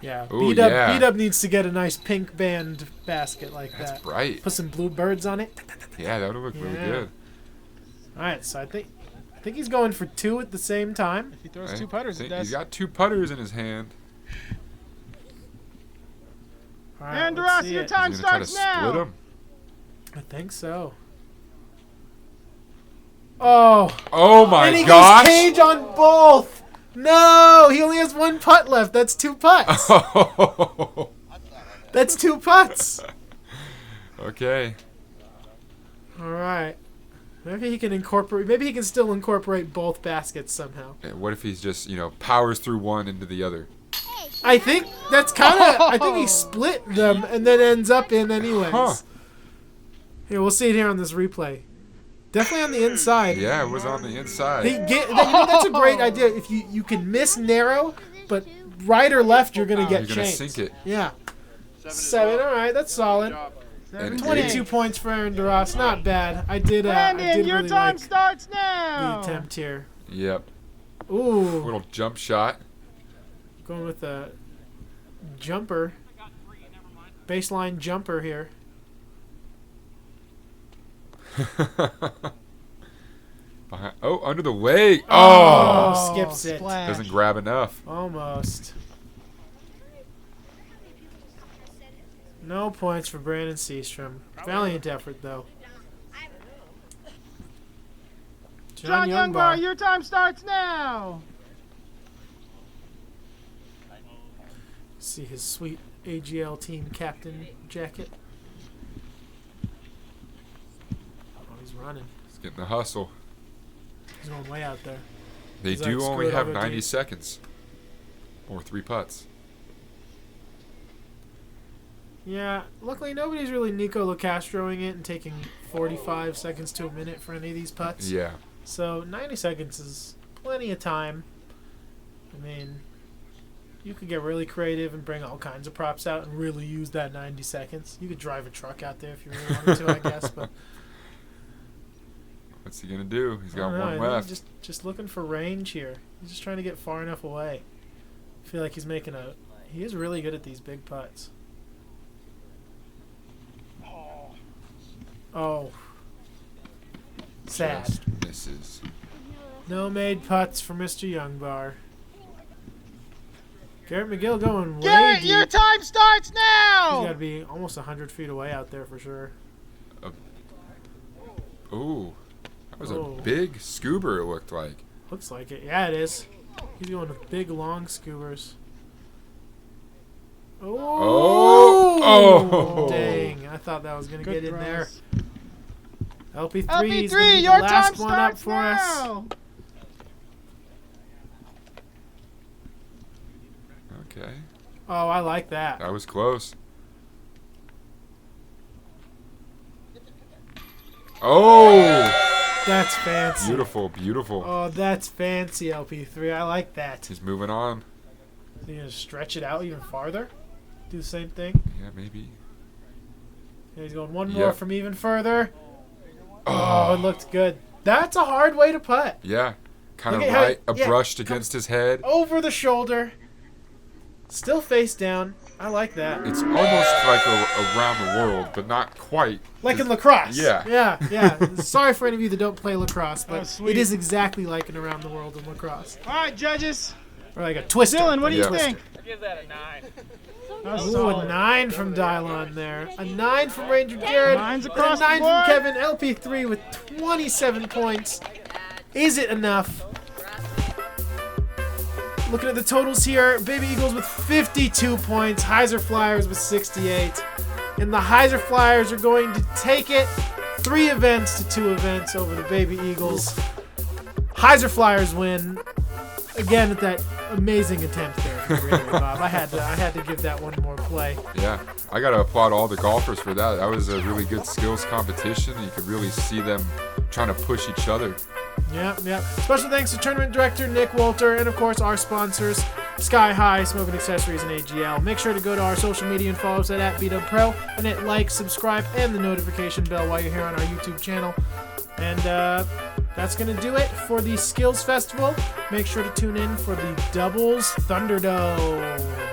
Yeah. Ooh, BDub, yeah. BDub needs to get a nice pink band basket like That's that. bright. Put some blue birds on it. Yeah, that would look really Yeah. good. All right, so I think he's going for 2 at the same time. If he throws I 2 putters, it think does. He's got 2 putters in his hand. All right, And let's Ross, see your it. time He's gonna try to starts now. split him. I think so. Oh, Oh my and he gosh! goes cage on both. No, he only has 1 putt left. That's 2 putts. That's 2 putts. Okay. All right. Maybe he can incorporate. Maybe he can still incorporate both baskets somehow. And what if he's just, powers through one into the other? I think that's kind of. I think he split them and then ends up in anyways. Huh. Here, we'll see it here on this replay. Definitely on the inside. Yeah, it was on the inside. That's a great idea. If you can miss narrow, but right or left, you're gonna get You're gonna changed. sink it. Yeah. 7 as 7. well. All right, that's solid. And 22 points for Aaron DeRoss. Not bad. I did. I Brandon, did your really time like starts the now. attempt here. Yep. Ooh, Little jump shot. going with a jumper. Baseline jumper here. Under the leg. Oh! Skips it. Splash. Doesn't grab enough. Almost. No points for Brandon Seastrom. Valiant effort, though. John Youngbar, your time starts now. See his sweet AGL team captain jacket. Oh, he's running. He's getting the hustle. He's going way out there. They He's do like, only screw it, have I'll go 90 deep. seconds. Or 3 putts. Yeah, luckily nobody's really Nico LaCastroing it and taking 45 seconds to a minute for any of these putts. Yeah. So 90 seconds is plenty of time. I mean, you could get really creative and bring all kinds of props out and really use that 90 seconds. You could drive a truck out there if you really wanted to, I guess. But What's he going to do? He's got I don't know, one I think left. just looking for range here. He's just trying to get far enough away. I feel like he's making a... He is really good at these big putts. Oh. Sad. Just misses. No made putts for Mr. Youngbar. Garrett McGill going way Garrett, deep. your time starts He's now. got to be almost 100 feet away out there for sure. Ooh. That was Oh. a big scuba, it looked like. Looks like it. Yeah, it is. He's going with big, long scoobers. Oh! Oh! Dang. I thought that was going to get in there. LP3 is going to LP3, be the your time last one up starts for us. now. Okay. Oh, I like that. That was close. Oh! That's fancy. Beautiful, beautiful. Oh, that's fancy, LP3. I like that. He's moving on. Is he going to stretch it out even farther? Do the same thing? Yeah, maybe. Yeah, he's going one more Yep. from even further. Oh, it looked good. That's a hard way to putt. Yeah. Kind of Look at how- right, yeah, brushed against his head. Over the shoulder. Still face down. I like that. It's almost like around the world, but not quite. Like in lacrosse. Yeah. Yeah. Sorry for any of you that don't play lacrosse, Oh, but sweet. it is exactly like an around the world in lacrosse. All right, judges. Or like a twister. Dylan, what do you Yeah. think? I give that a 9. That was Ooh, a solid. 9 from Dylon there. A 9 from Ranger Jared. Nines And across a 9 the board. from Kevin. LP3 with 27 points. Is it enough? Looking at the totals here, Baby Eagles with 52 points, Heiser Flyers with 68. And the Heiser Flyers are going to take it 3 events to 2 events over the Baby Eagles. Heiser Flyers win. Again with that amazing attempt there from Greenway Bob. I had to give that one more play. Yeah. I got to applaud all the golfers for that. That was a really good skills competition. You could really see them trying to push each other. Yeah. Special thanks to Tournament Director Nick Walter and, of course, our sponsors, Sky High, Smoking Accessories, and AGL. Make sure to go to our social media and follow us at BDub Pro and hit like, subscribe, and the notification bell while you're here on our YouTube channel. And that's going to do it for the Skills Festival. Make sure to tune in for the Doubles Thunderdome.